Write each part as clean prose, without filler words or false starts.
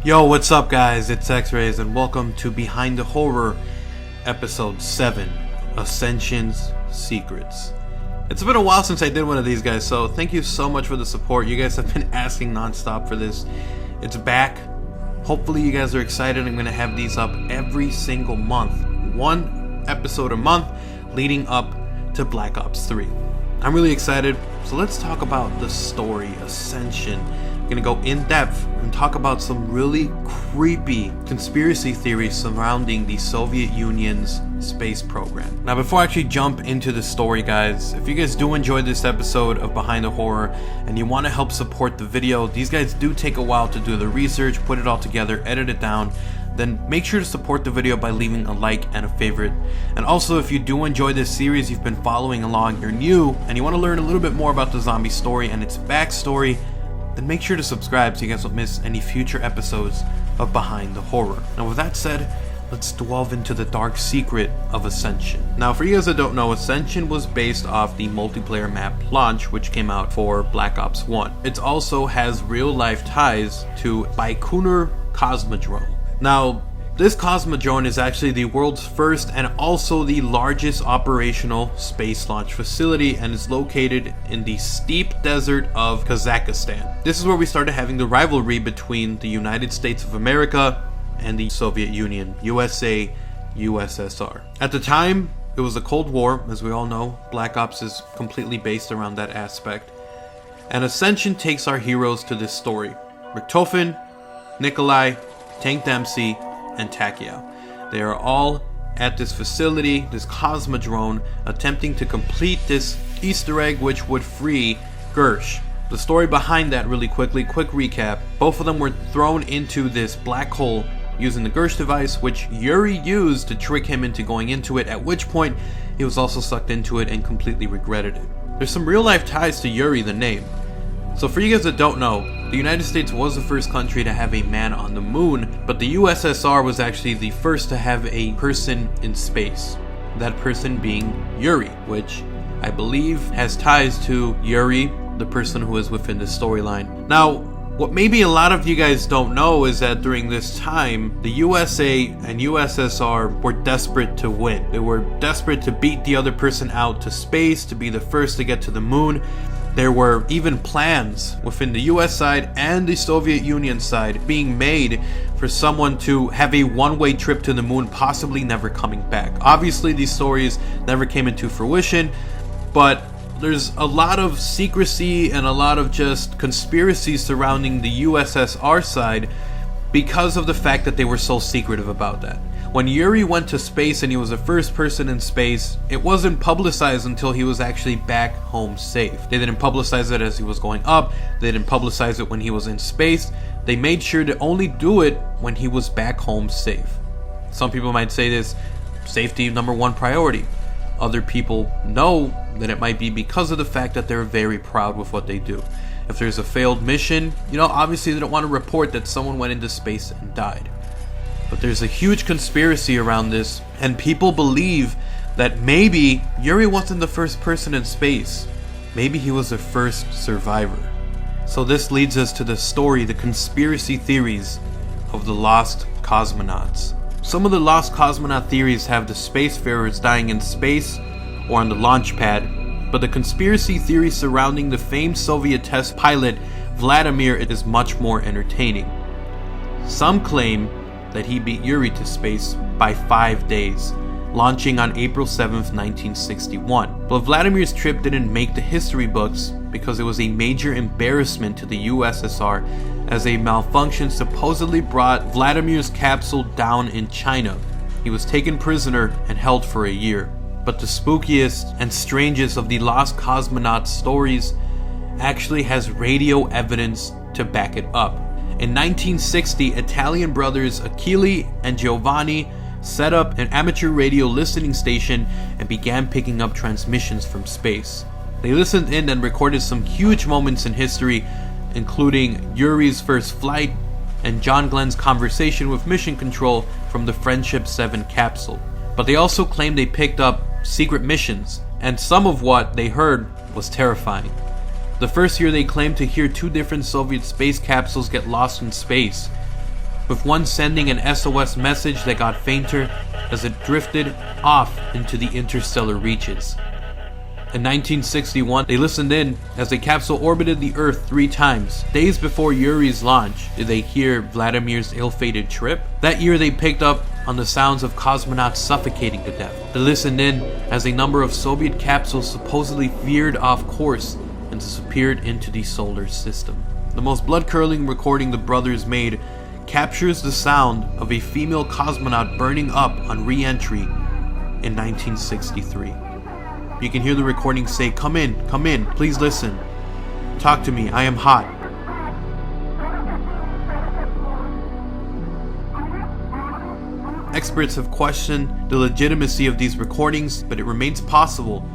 Yo, what's up guys? It's XRAYZ and welcome to Behind the Horror, Episode 7, Ascension's Secrets. It's been a while since I did one of these guys, so thank you so much for the support. You guys have been asking non-stop for this. It's back. Hopefully you guys are excited. I'm going to have these up every single month. One episode a month leading up to Black Ops 3. I'm really excited, so let's talk about the story, Ascension. I'm going to go in depth and talk about some really creepy conspiracy theories surrounding the Soviet Union's space program. Now, before I actually jump into the story, guys, if you guys do enjoy this episode of Behind the Horror and you want to help support the video, these guys do take a while to do the research, put it all together, edit it down. Then make sure to support the video by leaving a like and a favorite. And also, if you do enjoy this series, you've been following along, you're new, and you want to learn a little bit more about the zombie story and its backstory, then make sure to subscribe so you guys won't miss any future episodes of Behind the Horror. Now with that said, let's delve into the dark secret of Ascension. Now for you guys that don't know, Ascension was based off the multiplayer map Launch, which came out for Black Ops 1. It also has real life ties to Baikonur Cosmodrome. Now, this Cosmodrome is actually the world's first and also the largest operational space launch facility and is located in the steep desert of Kazakhstan. This is where we started having the rivalry between the United States of America and the Soviet Union, USA, USSR. At the time, it was a Cold War, as we all know. Black Ops is completely based around that aspect. And Ascension takes our heroes to this story. Richtofen, Nikolai, Tank Dempsey, and Takeo. They are all at this facility, this Cosmodrome, attempting to complete this Easter egg which would free Gersh. The story behind that really quickly, quick recap. Both of them were thrown into this black hole using the Gersh device, which Yuri used to trick him into going into it, at which point he was also sucked into it and completely regretted it. There's some real life ties to Yuri, the name. So for you guys that don't know, the United States was the first country to have a man on the moon, but the USSR was actually the first to have a person in space. That person being Yuri, which I believe has ties to Yuri, the person who is within the storyline. Now, what maybe a lot of you guys don't know is that during this time, the USA and USSR were desperate to win. They were desperate to beat the other person out to space, to be the first to get to the moon. There were even plans within the US side and the Soviet Union side being made for someone to have a one-way trip to the moon, possibly never coming back. Obviously, these stories never came into fruition, but there's a lot of secrecy and a lot of just conspiracy surrounding the USSR side because of the fact that they were so secretive about that. When Yuri went to space and he was the first person in space, it wasn't publicized until he was actually back home safe. They didn't publicize it as he was going up. They didn't publicize it when he was in space. They made sure to only do it when he was back home safe. Some people might say this, safety #1 priority. Other people know that it might be because of the fact that they're very proud with what they do. If there's a failed mission, obviously they don't want to report that someone went into space and died. But there's a huge conspiracy around this, and people believe that maybe Yuri wasn't the first person in space. Maybe he was the first survivor. So this leads us to the story, the conspiracy theories of the lost cosmonauts. Some of the lost cosmonaut theories have the spacefarers dying in space or on the launch pad, but the conspiracy theory surrounding the famed Soviet test pilot Vladimir is much more entertaining. Some claim that he beat Yuri to space by 5 days, launching on April 7th, 1961. But Vladimir's trip didn't make the history books because it was a major embarrassment to the USSR, as a malfunction supposedly brought Vladimir's capsule down in China. He was taken prisoner and held for a year. But the spookiest and strangest of the lost cosmonaut stories actually has radio evidence to back it up. In 1960, Italian brothers Achille and Giovanni set up an amateur radio listening station and began picking up transmissions from space. They listened in and recorded some huge moments in history, including Yuri's first flight and John Glenn's conversation with Mission Control from the Friendship 7 capsule. But they also claimed they picked up secret missions, and some of what they heard was terrifying. The first year they claimed to hear 2 different Soviet space capsules get lost in space. with one sending an SOS message that got fainter as it drifted off into the interstellar reaches. In 1961, they listened in as the capsule orbited the Earth 3 times. Days before Yuri's launch, did they hear Vladimir's ill-fated trip? That year they picked up on the sounds of cosmonauts suffocating to death. They listened in as a number of Soviet capsules supposedly veered off course and disappeared into the solar system. The most blood-curdling recording the brothers made captures the sound of a female cosmonaut burning up on re-entry in 1963. You can hear the recording say, come in, please listen. Talk to me, I am hot." Experts have questioned the legitimacy of these recordings, but it remains possible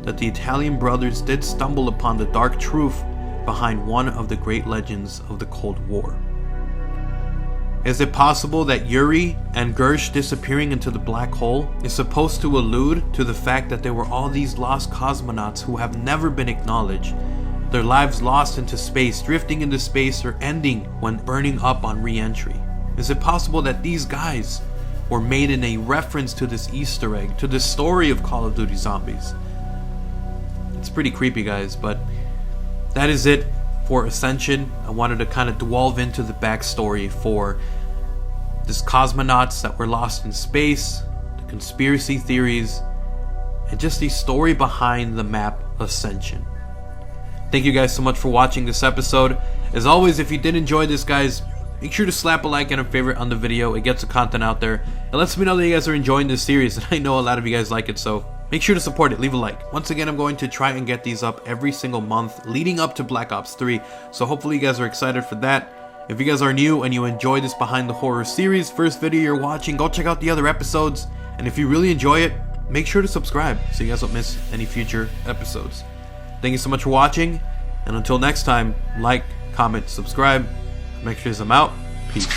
that the Italian brothers did stumble upon the dark truth behind one of the great legends of the Cold War. Is it possible that Yuri and Gersh disappearing into the black hole is supposed to allude to the fact that there were all these lost cosmonauts who have never been acknowledged, their lives lost into space, drifting into space, or ending when burning up on re-entry? Is it possible that these guys were made in a reference to this Easter egg, to the story of Call of Duty Zombies? It's pretty creepy, guys, but that is it for Ascension. I wanted to kind of delve into the backstory for this cosmonauts that were lost in space, the conspiracy theories, and just the story behind the map Ascension. Thank you guys so much for watching this episode. As always, if you did enjoy this, guys, make sure to slap a like and a favorite on the video. It gets the content out there. It lets me know that you guys are enjoying this series, and I know a lot of you guys like it, so make sure to support it. Leave a like. Once again, I'm going to try and get these up every single month leading up to Black Ops 3, so hopefully you guys are excited for that. If you guys are new and you enjoy this Behind the Horror series, first video you're watching, go check out the other episodes. And if you really enjoy it, make sure to subscribe so you guys don't miss any future episodes. Thank you so much for watching, and until next time, like, comment, subscribe. Make sure I'm out. Peace.